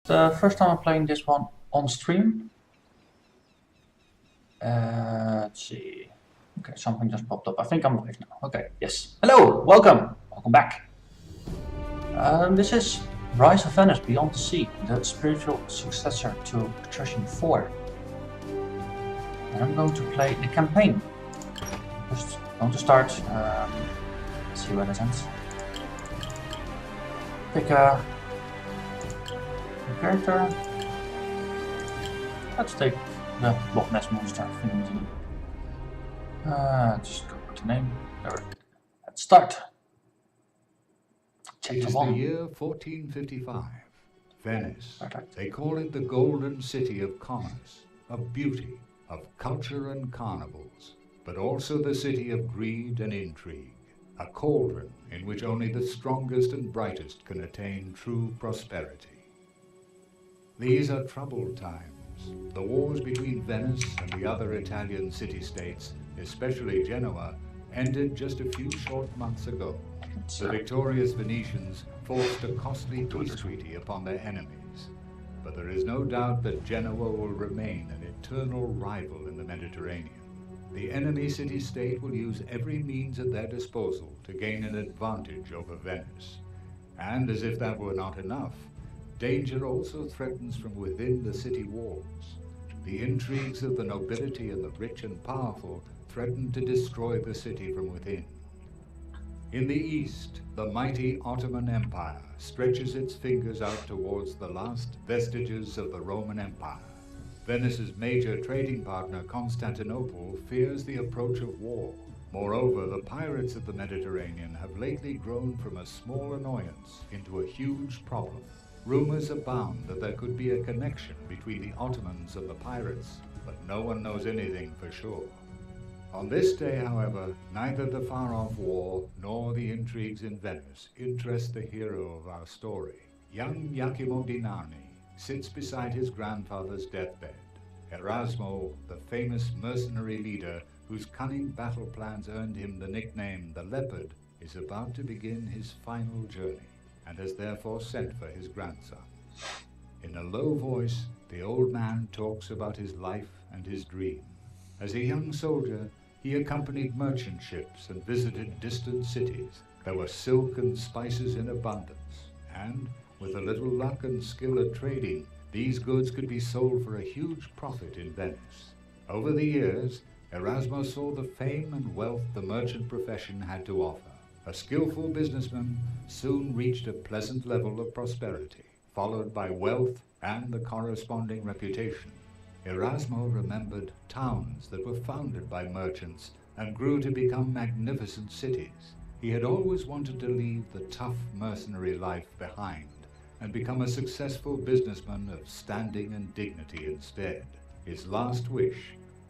The first time I'm playing this one on stream. Let's see. Okay, something just popped up. I think I'm live now. Okay, yes. Hello, welcome. Welcome back. This is Rise of Venice Beyond the Sea, the spiritual successor to Patrician 4. And I'm going to play the campaign. Just going to start. Let's see where this ends. Pick a character. Let's take the Loch Ness Monster thingy. Just go with the name. There. Let's start. It is the year 1455. Venice. They call it the Golden City of Commerce, of beauty, of culture and carnivals, but also the city of greed and intrigue, a cauldron in which only the strongest and brightest can attain true prosperity. These are troubled times. The wars between Venice and the other Italian city-states, especially Genoa, ended just a few short months ago. The victorious Venetians forced a costly peace treaty upon their enemies. But there is no doubt that Genoa will remain an eternal rival in the Mediterranean. The enemy city-state will use every means at their disposal to gain an advantage over Venice. And as if that were not enough, danger also threatens from within the city walls. The intrigues of the nobility and the rich and powerful threaten to destroy the city from within. In the east, the mighty Ottoman Empire stretches its fingers out towards the last vestiges of the Roman Empire. Venice's major trading partner, Constantinople, fears the approach of war. Moreover, the pirates of the Mediterranean have lately grown from a small annoyance into a huge problem. Rumors abound that there could be a connection between the Ottomans and the pirates, but no one knows anything for sure. On this day, however, neither the far-off war nor the intrigues in Venice interest the hero of our story. Young Iachimo di Narni sits beside his grandfather's deathbed. Erasmo, the famous mercenary leader whose cunning battle plans earned him the nickname the Leopard, is about to begin his final journey, and has therefore sent for his grandson. In a low voice, the old man talks about his life and his dream. As a young soldier, he accompanied merchant ships and visited distant cities. There were silk and spices in abundance, and with a little luck and skill at trading, these goods could be sold for a huge profit in Venice. Over the years, Erasmo saw the fame and wealth the merchant profession had to offer. A skillful businessman soon reached a pleasant level of prosperity, followed by wealth and the corresponding reputation. Erasmo remembered towns that were founded by merchants and grew to become magnificent cities. He had always wanted to leave the tough mercenary life behind and become a successful businessman of standing and dignity instead. His last wish,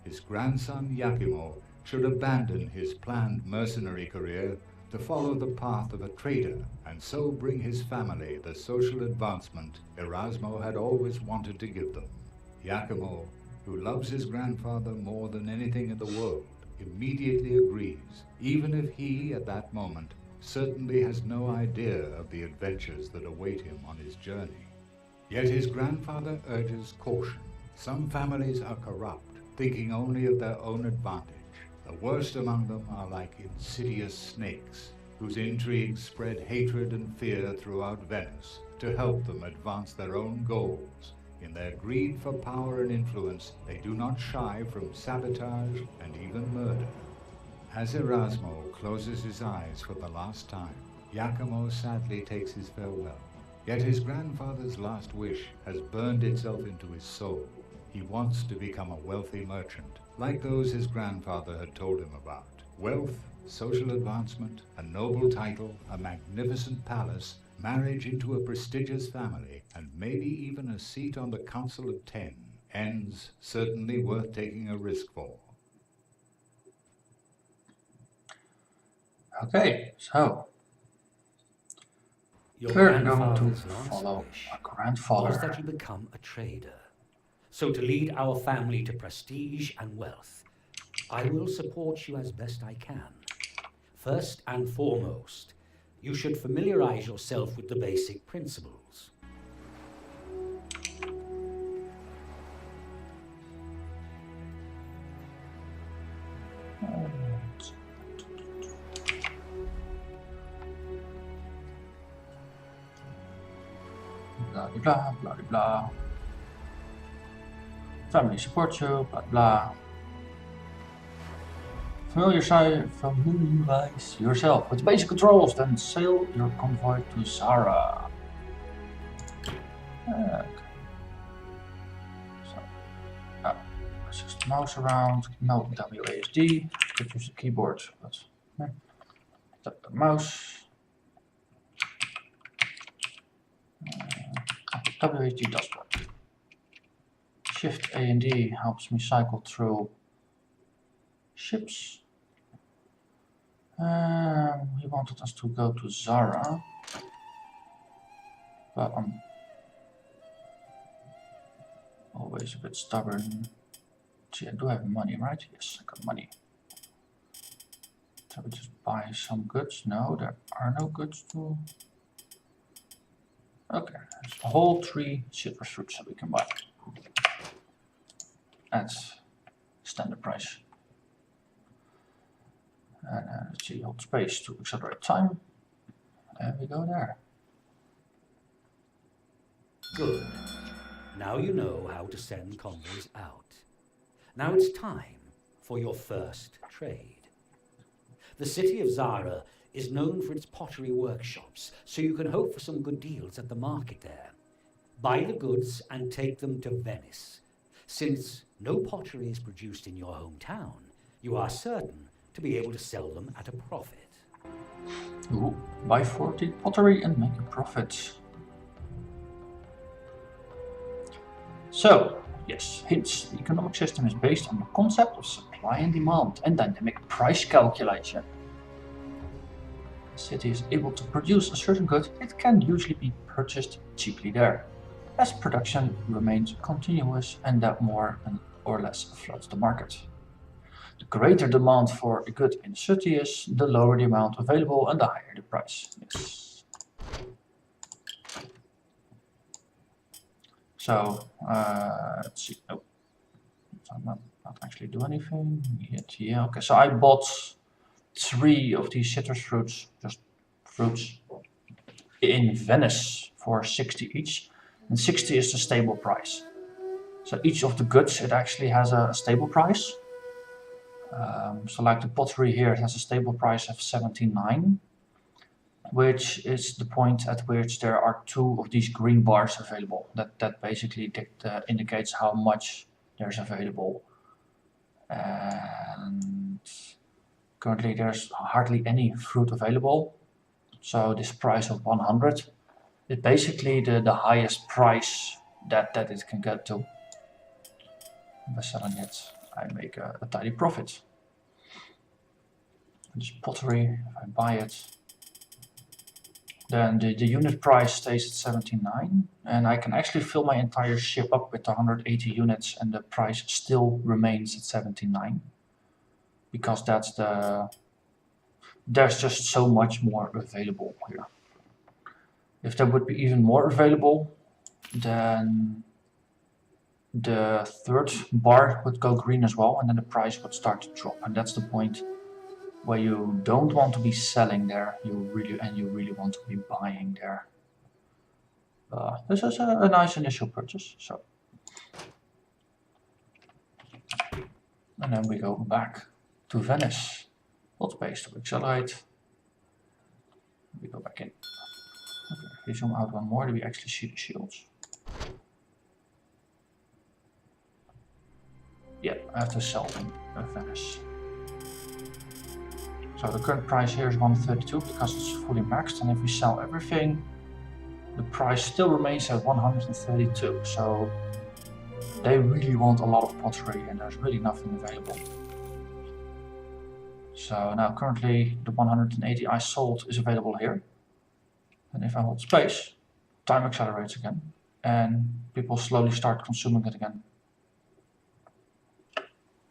his grandson Iachimo should abandon his planned mercenary career to follow the path of a trader and so bring his family the social advancement Erasmo had always wanted to give them. Iachimo, who loves his grandfather more than anything in the world, immediately agrees, even if he, at that moment, certainly has no idea of the adventures that await him on his journey. Yet his grandfather urges caution. Some families are corrupt, thinking only of their own advantage. The worst among them are like insidious snakes, whose intrigues spread hatred and fear throughout Venice to help them advance their own goals. In their greed for power and influence, they do not shy from sabotage and even murder. As Erasmo closes his eyes for the last time, Iachimo sadly takes his farewell. Yet his grandfather's last wish has burned itself into his soul. He wants to become a wealthy merchant, like those his grandfather had told him about. Wealth, social advancement, a noble title, a magnificent palace, marriage into a prestigious family, and maybe even a seat on the Council of 10. Ends certainly worth taking a risk for. Okay, so Your we're going grandfather's to last follow wish our was grandfather. that you become a trader. So to lead our family to prestige and wealth, I will support you as best I can. First and foremost, you should familiarize yourself with the basic principles. blah, blah, blah, blah. Family supports you, blah, blah. Familiarize yourself with basic controls, then sail your convoy to Zara. Okay. So, let's just mouse around. No WASD. Could use the keyboard, but tap the mouse. WASD does work. Shift A and D helps me cycle through ships. He wanted us to go to Zara, but I'm always a bit stubborn. See, I do have money, right? Yes, I got money. So we just buy some goods. No, there are no goods to. Okay, there's a whole 3 citrus fruits that we can buy at standard price. And let's see, hold space to accelerate time. And we go there. Good. Now you know how to send convoys out. Now it's time for your first trade. The city of Zara is known for its pottery workshops, so you can hope for some good deals at the market there. Buy the goods and take them to Venice. Since no pottery is produced in your hometown, you are certain to be able to sell them at a profit. Ooh, buy 40 pottery and make a profit. So, yes, hints. The economic system is based on the concept of supply and demand and dynamic price calculation. The city is able to produce a certain good, it can usually be purchased cheaply there, as production remains continuous and that more or less floats the market. The greater demand for a good in the city is, the lower the amount available and the higher the price. Yes. So, let's see. Oh, I'm not actually do anything yet. Yeah, okay. So I bought 3 of these citrus fruits, just fruits, in Venice for 60 each. And 60 is the stable price. So each of the goods, it actually has a stable price. So like the pottery here, it has a stable price of 79, which is the point at which there are 2 of these green bars available. That basically indicates how much there's available. And currently there's hardly any fruit available. So this price of 100 is basically the highest price that it can get to. By selling it, I make a tiny profit. This pottery, if I buy it, then the unit price stays at 79, and I can actually fill my entire ship up with 180 units and the price still remains at 79, because there's just so much more available here. If there would be even more available, then the 3rd bar would go green as well, and then the price would start to drop, and that's the point where you don't want to be selling there, you really want to be buying there. This is a nice initial purchase. So, and then we go back to Venice. Hold space to accelerate. We go back in. Okay, if we zoom out one more, do we actually see the shields? Yeah, I have to sell them at Venice. So the current price here is 132 because it's fully maxed, and if we sell everything, the price still remains at 132. So they really want a lot of pottery and there's really nothing available. So now currently the 180 I sold is available here. And if I hold space, time accelerates again and people slowly start consuming it again.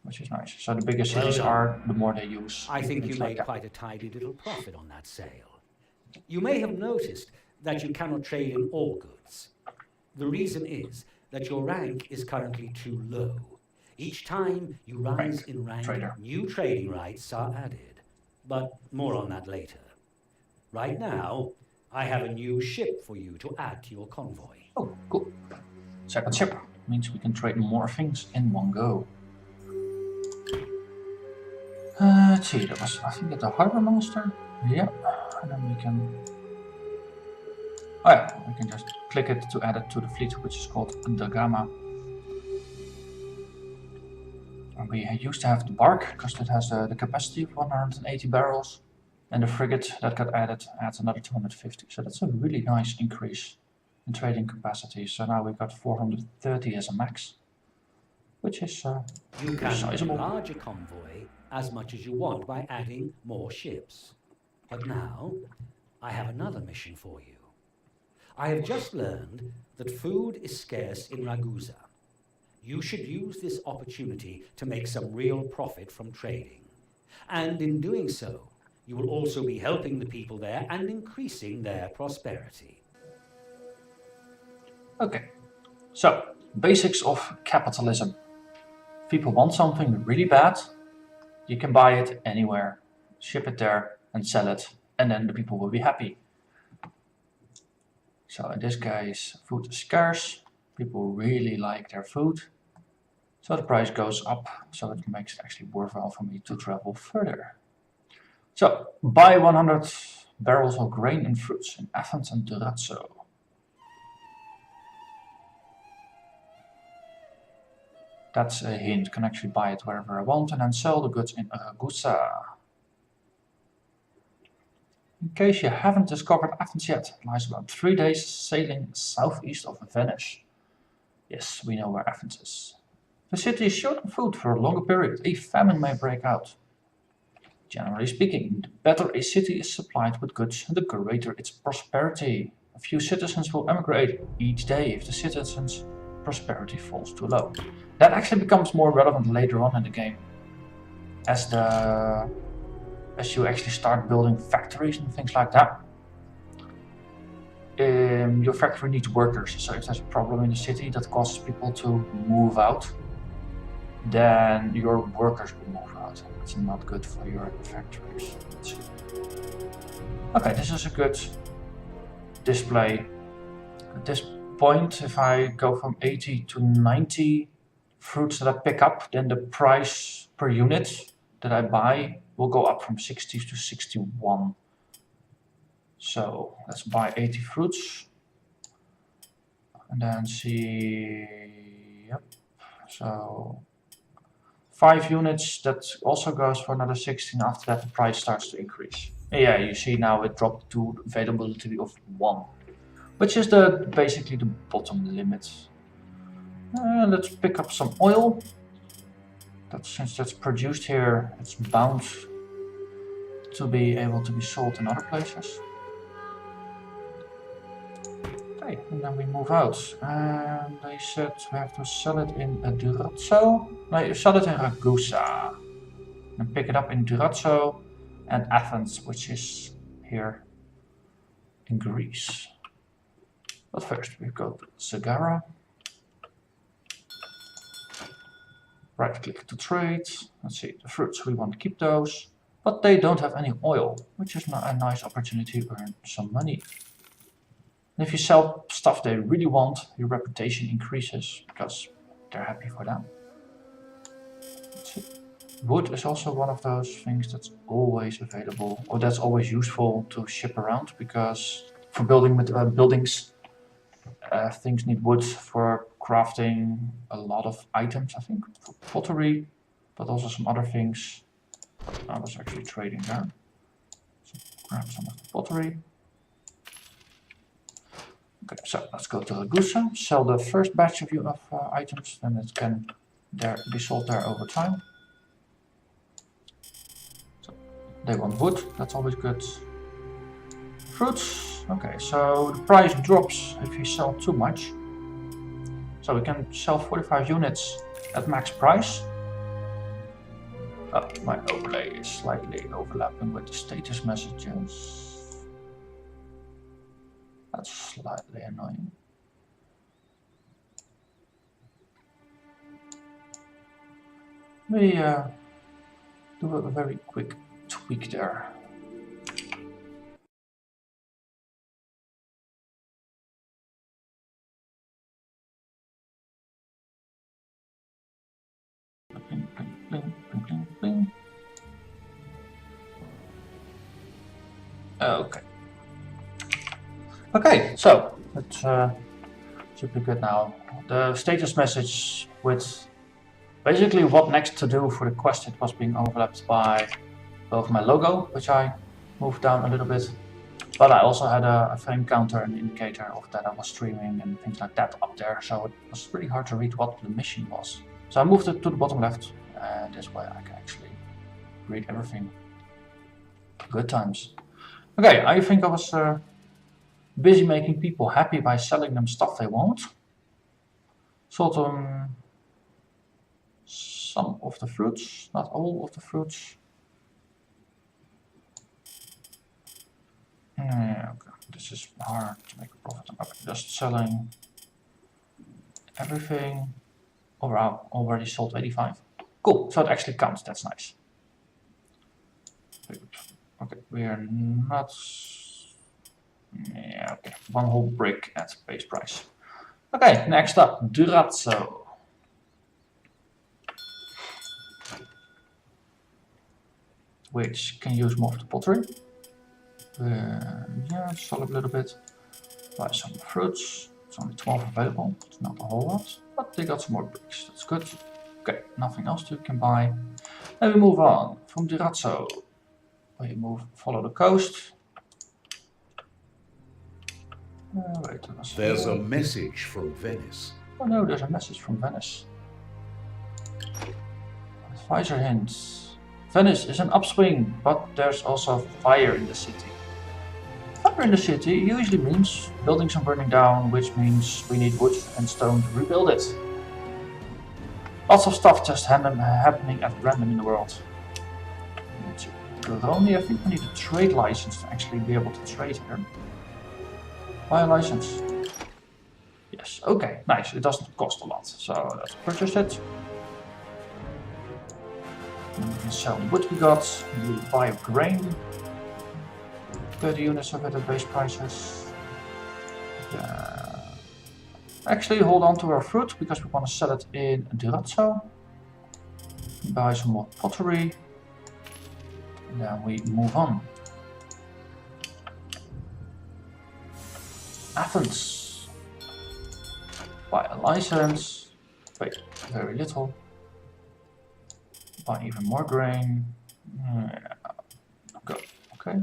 Which is nice. So the bigger cities are, the more they use. I think you made quite a tidy little profit on that sale. You may have noticed that you cannot trade in all goods. The reason is that your rank is currently too low. Each time you rise in rank, new trading rights are added. But more on that later. Right now, I have a new ship for you to add to your convoy. Oh, cool. Second ship. Means we can trade more things in one go. Let's see, that was, I think, at the Harbor Master. Yeah, and then we can... Oh yeah, we can just click it to add it to the fleet, which is called the Gamma. And we used to have the bark, because it has the capacity of 180 barrels. And the frigate that got added adds another 250. So that's a really nice increase in trading capacity. So now we got 430 as a max, which is You can sizable. enlarge a convoy as much as you want by adding more ships. But now, I have another mission for you. I have just learned that food is scarce in Ragusa. You should use this opportunity to make some real profit from trading. And in doing so, you will also be helping the people there and increasing their prosperity. Okay, so basics of capitalism. If people want something really bad, you can buy it anywhere, ship it there and sell it, and then the people will be happy. So in this case, food is scarce, people really like their food, so the price goes up, so it makes it actually worthwhile for me to travel further. So, buy 100 barrels of grain and fruits in Athens and Durazzo. That's a hint, can actually buy it wherever I want and then sell the goods in Ragusa. In case you haven't discovered Athens yet, it lies about 3 days sailing southeast of Venice. Yes, we know where Athens is. The city is short on food for a longer period, a famine may break out. Generally speaking, the better a city is supplied with goods, the greater its prosperity. A few citizens will emigrate each day if the citizens' prosperity falls too low. That actually becomes more relevant later on in the game, as you actually start building factories and things like that. Your factory needs workers, so if there's a problem in the city that causes people to move out, then your workers will move out. It's not good for your factories. Let's see. Okay, this is a good display. At this point, if I go from 80 to 90 fruits that I pick up, then the price per unit that I buy will go up from 60 to 61. So let's buy 80 fruits and then see, yep, so 5 units, that also goes for another 16. After that the price starts to increase. And yeah, you see now it dropped to availability of 1, which is basically the bottom limit. Let's pick up some oil. Since that's produced here, it's bound to be able to be sold in other places. Okay, and then we move out. And they said we have to sell it in Durazzo. No, you sell it in Ragusa. And pick it up in Durazzo and Athens, which is here in Greece. But first we go to Zagara. Right click to trade. Let's see, the fruits, we want to keep those. But they don't have any oil, which is a nice opportunity to earn some money. And if you sell stuff they really want, your reputation increases because they're happy for them. Let's see. Wood is also one of those things that's always available, or that's always useful to ship around, because for building with buildings, things need wood for crafting a lot of items, I think, for pottery, but also some other things. I was actually trading there. So grab some of the pottery. Okay, so let's go to Ragusa, sell the first batch of items, then it can be sold there over time. So they want wood, that's always good. Fruits, okay, so the price drops if you sell too much. So we can sell 45 units at max price. Oh, my overlay is slightly overlapping with the status messages. That's slightly annoying. We do a very quick tweak there. Bling, bling, bling, bling. Okay. Okay, so it should be good now. The status message with basically what next to do for the quest, it was being overlapped by both my logo, which I moved down a little bit, but I also had a frame counter and indicator of that I was streaming and things like that up there, so it was really hard to read what the mission was. So I moved it to the bottom left, and this way I can actually read everything. Good times. Okay, I think I was busy making people happy by selling them stuff they want. Sold them some of the fruits, not all of the fruits. Yeah, okay. This is hard to make a profit. Okay, just selling everything. Oh wow, already sold 85. Cool, so it actually counts, that's nice. Okay, we are not... Yeah, okay, one whole brick at base price. Okay, next up, Durazzo. Which can use more of the pottery. Yeah, sell a little bit. Buy some fruits. It's only 12 available, it's not a whole lot, but they got some more bricks, that's good. Okay, nothing else you can buy. And we move on from Durazzo. We follow the coast. Wait, there's a message from Venice. Oh no, there's a message from Venice. Advisor hints. Venice is an upswing, but there's also fire in the city. Fire in the city usually means buildings are burning down, which means we need wood and stone to rebuild it. Lots of stuff just happening at random in the world. But only I think we need a trade license to actually be able to trade here. Buy a license. Yes, okay, nice. It doesn't cost a lot, so let's purchase it. And we can sell the wood we got. We buy grain. 30 units of it at base prices. Actually, hold on to our fruit because we want to sell it in Durazzo. Buy some more pottery. And then we move on. Athens. Buy a license. Wait, very little. Buy even more grain. Go. Okay.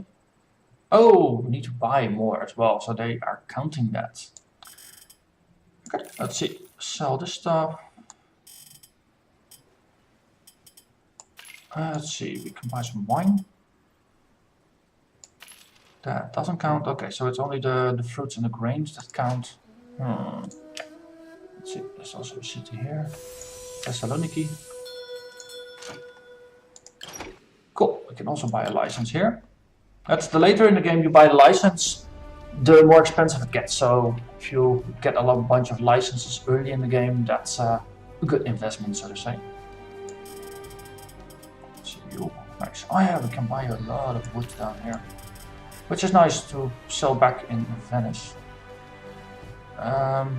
Oh, we need to buy more as well, so they are counting that. Okay, let's see. Sell this stuff. Let's see, we can buy some wine. That doesn't count. Okay, so it's only the fruits and the grains that count. Let's see, there's also a city here. Thessaloniki. Cool, we can also buy a license here. That's the later in the game you buy the license, the more expensive it gets. So if you get a bunch of licenses early in the game, that's a good investment, so to say. Let's see, nice. Oh yeah, we can buy a lot of wood down here, which is nice to sell back in Venice.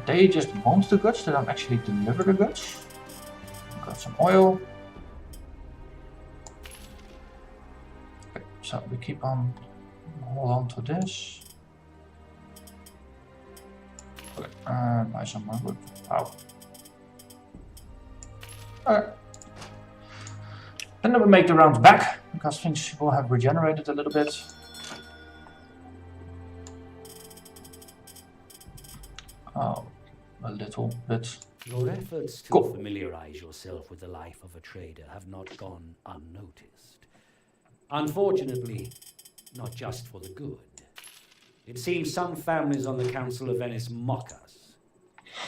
They just want the goods, they don't actually deliver the goods. Got some oil. Okay, so we keep on, hold on to this. Okay, buy some more wood. Wow. Okay. Then we make the round back, because things will have regenerated a little bit. Oh, a little bit. Your efforts to Cool. familiarize yourself with the life of a trader have not gone unnoticed. Unfortunately, not just for the good. It seems some families on the Council of Venice mock us.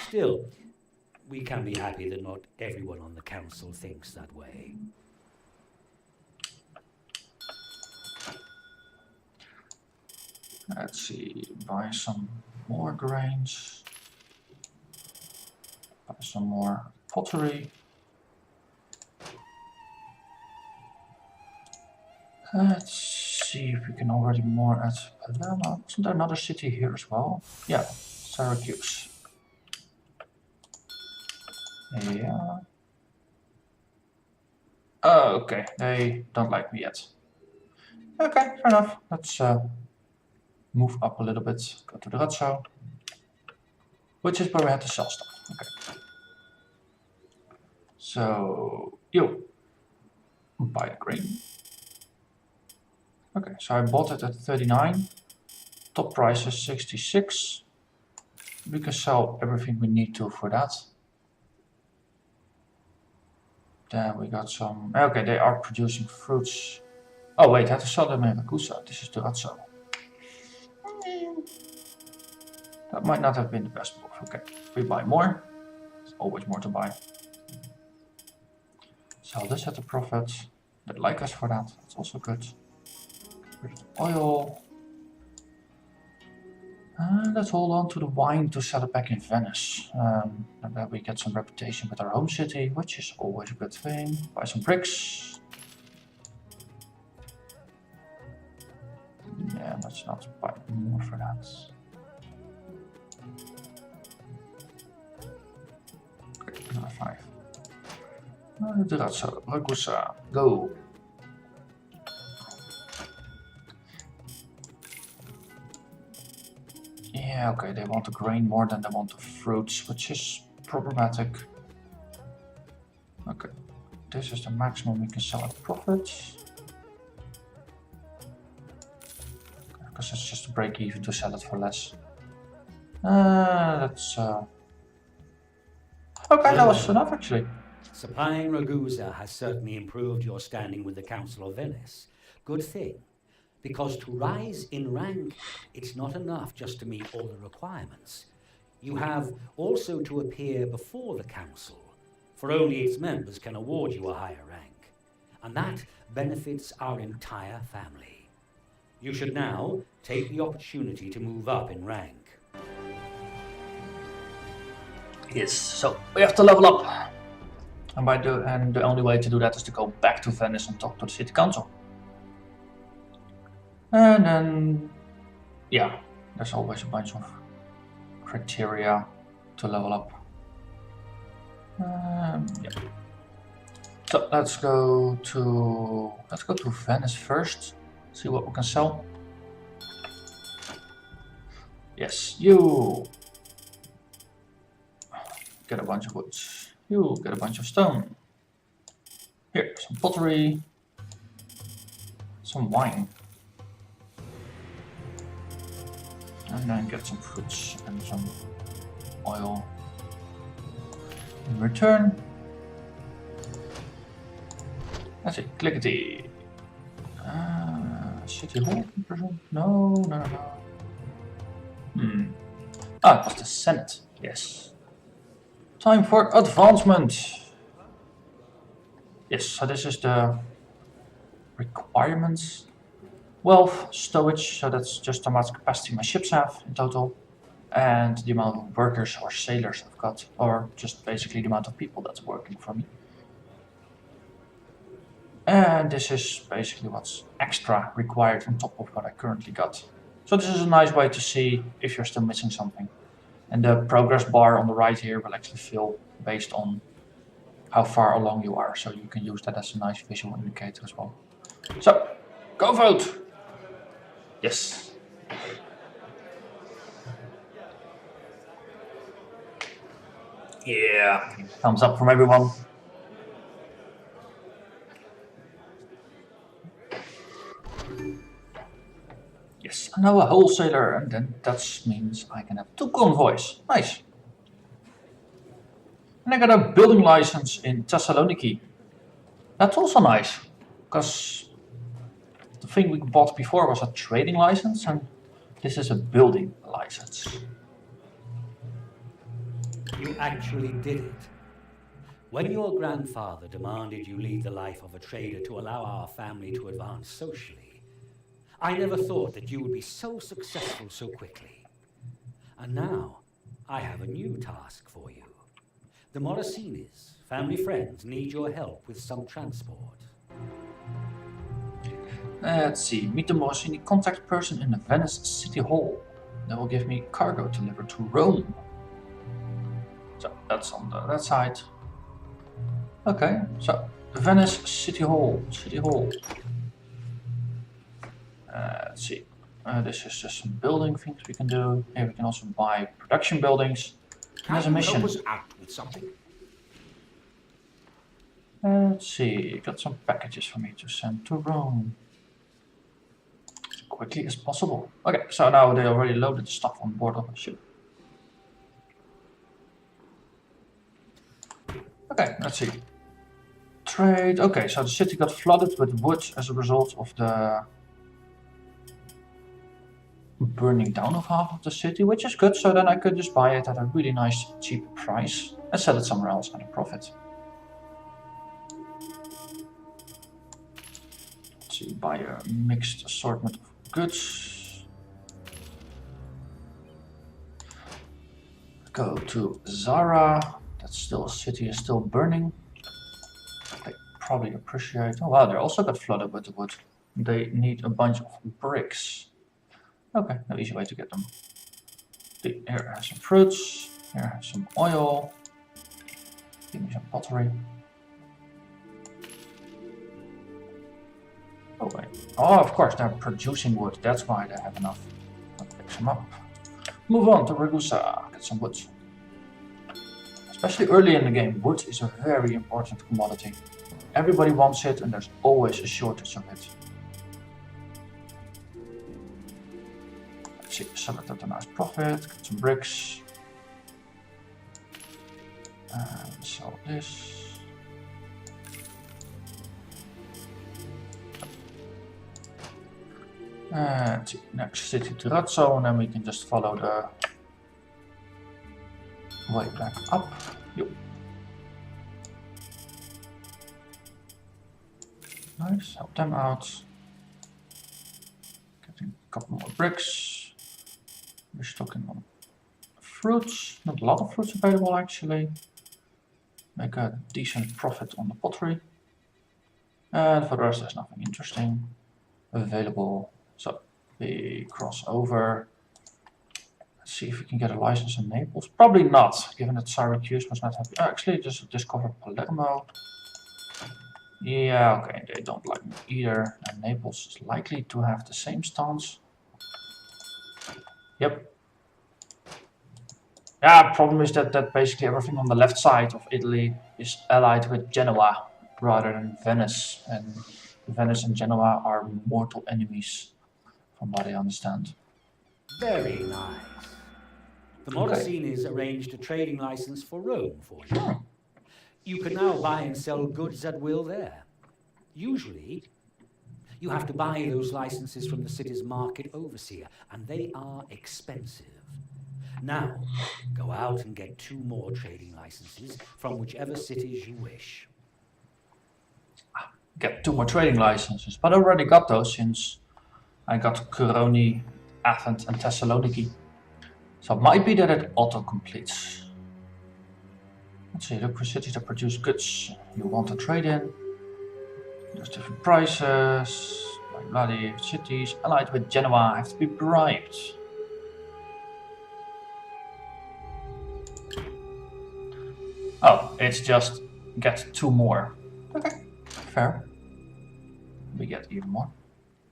Still, we can be happy that not everyone on the Council thinks that way. Let's see, buy some more grains. Buy some more pottery. Let's see if we can already more at Palermo. Isn't there another city here as well? Yeah, Syracuse. Yeah. Oh, okay, they don't like me yet. Okay, fair enough. Let's move up a little bit. Go to the Ratzo, which is where we had to sell stuff. Okay. So you buy the grain. Okay, so I bought it at 39. Top price is 66. We can sell everything we need to for that. Then we got some. Okay, they are producing fruits. Oh wait, I have to sell them in Ragusa. This is the Ratso. That might not have been the best move. Okay, we buy more. There's always more to buy. Sell this at a profit. They like us for that. That's also good. Get rid of the oil. Let's hold on to the wine to sell it back in Venice. And then we get some reputation with our home city, which is always a good thing. Buy some bricks. Yeah, let's not buy more for that. Okay, another 5. Do that so. Ragusa, go. Yeah, okay, they want the grain more than they want the fruits, which is problematic. Okay, this is the maximum we can sell at profit. Because it's just a break even to sell it for less. Let's okay, that was enough actually. Supplying Ragusa has certainly improved your standing with the Council of Venice. Good thing. Because to rise in rank, it's not enough just to meet all the requirements. You have also to appear before the Council, for only its members can award you a higher rank. And that benefits our entire family. You should now take the opportunity to move up in rank. Yes, so we have to level up. And the only way to do that is to go back to Venice and talk to the city council. And then, yeah, there's always a bunch of criteria to level up. Yeah. So let's go to Venice first. See what we can sell. Yes, you get a bunch of woods. You get a bunch of stone. Here, some pottery, some wine. And then get some fruits and some oil. In return, let's see, clickety. City Hall, no. Ah, it was the Senate, yes. Time for advancement. Yes, so this is the requirements. Wealth, stowage, so that's just how much capacity my ships have in total. And the amount of workers or sailors I've got, or just basically the amount of people that's working for me. And this is basically what's extra required on top of what I currently got. So this is a nice way to see if you're still missing something. And the progress bar on the right here will actually fill based on how far along you are. So you can use that as a nice visual indicator as well. So, go vote! Yes. Yeah, thumbs up from everyone. Yes, and now a wholesaler, and then that means I can have 2 convoys. Nice. And I got a building license in Thessaloniki. That's also nice, because the thing we bought before was a trading license, and this is a building license. You actually did it. When your grandfather demanded you lead the life of a trader to allow our family to advance socially, I never thought that you would be so successful so quickly. And now, I have a new task for you. The Morosinis, family friends, need your help with some transport. Let's see, meet the Morosini contact person in the Venice City Hall. They will give me cargo delivered to Rome. So, that's on that side. Okay, so Venice City Hall. City Hall. Let's see. This is just some building things we can do. Here we can also buy production buildings. And there's a mission. Help us out with something? Let's see. Got some packages for me to send to Rome. As quickly as possible. Okay, so now they already loaded the stuff on board of the ship. Okay, let's see. Trade. Okay, so the city got flooded with wood as a result of the burning down of half of the city, which is good, so then I could just buy it at a really nice cheap price and sell it somewhere else at a profit. Let's see, buy a mixed assortment of goods. Go to Zara. That's still a city is still burning. They probably appreciate. Oh wow, they also got flooded with the wood. They need a bunch of bricks. Okay, no easy way to get them. Here are some fruits. Here are some oil. Give me some pottery. Oh wait. Oh, of course they're producing wood. That's why they have enough. I'll pick some up. Move on to Ragusa. Get some wood. Especially early in the game, wood is a very important commodity. Everybody wants it, and there's always a shortage of it. Sell it at a nice profit, get some bricks, and sell this. And next city to Razzo, and then we can just follow the way back up. Yep. Nice, help them out. Getting a couple more bricks. We're stocking on fruits, not a lot of fruits available actually. Make a decent profit on the pottery. And for the rest there's nothing interesting available. So we cross over. Let's see if we can get a license in Naples. Probably not, given that Syracuse was not happy. Actually, just discover Palermo. Yeah, okay, they don't like me either. And Naples is likely to have the same stance. Yep. Yeah, problem is that basically everything on the left side of Italy is allied with Genoa rather than Venice. And Venice and Genoa are mortal enemies, from what I understand. Very nice. The Morosinis arranged a trading license for Rome for you. You can now buy and sell goods at will there. Usually, you have to buy those licenses from the city's market overseer, and they are expensive. Now, go out and get 2 more trading licenses from whichever cities you wish. Get 2 more trading licenses, but I already got those since I got Curoni, Athens and Thessaloniki. So it might be that it auto-completes. Let's see, look for cities that produce goods you want to trade in. There's different prices. Bloody cities allied with Genoa have to be bribed. Oh, it's just get 2 more. Okay, fair. We get even more.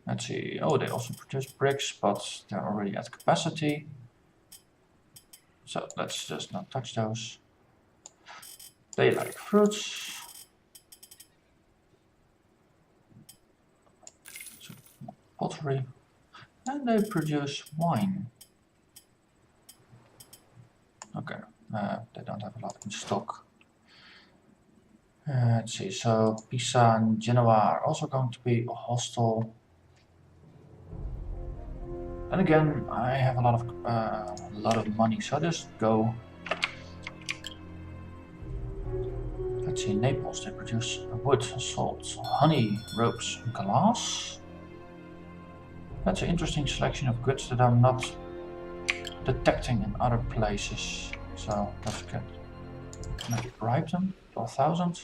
Let's see. Oh, they also produce bricks, but they're already at capacity. So let's just not touch those. They like fruits. So, pottery. And they produce wine. Okay, they don't have a lot in stock. Let's see, so Pisa and Genoa are also going to be hostile. And again, I have a lot of money, so just go. Let's see, Naples, they produce wood, salt, honey, ropes, and glass. That's an interesting selection of goods that I'm not detecting in other places. So let's get, can I bribe them? 12,000.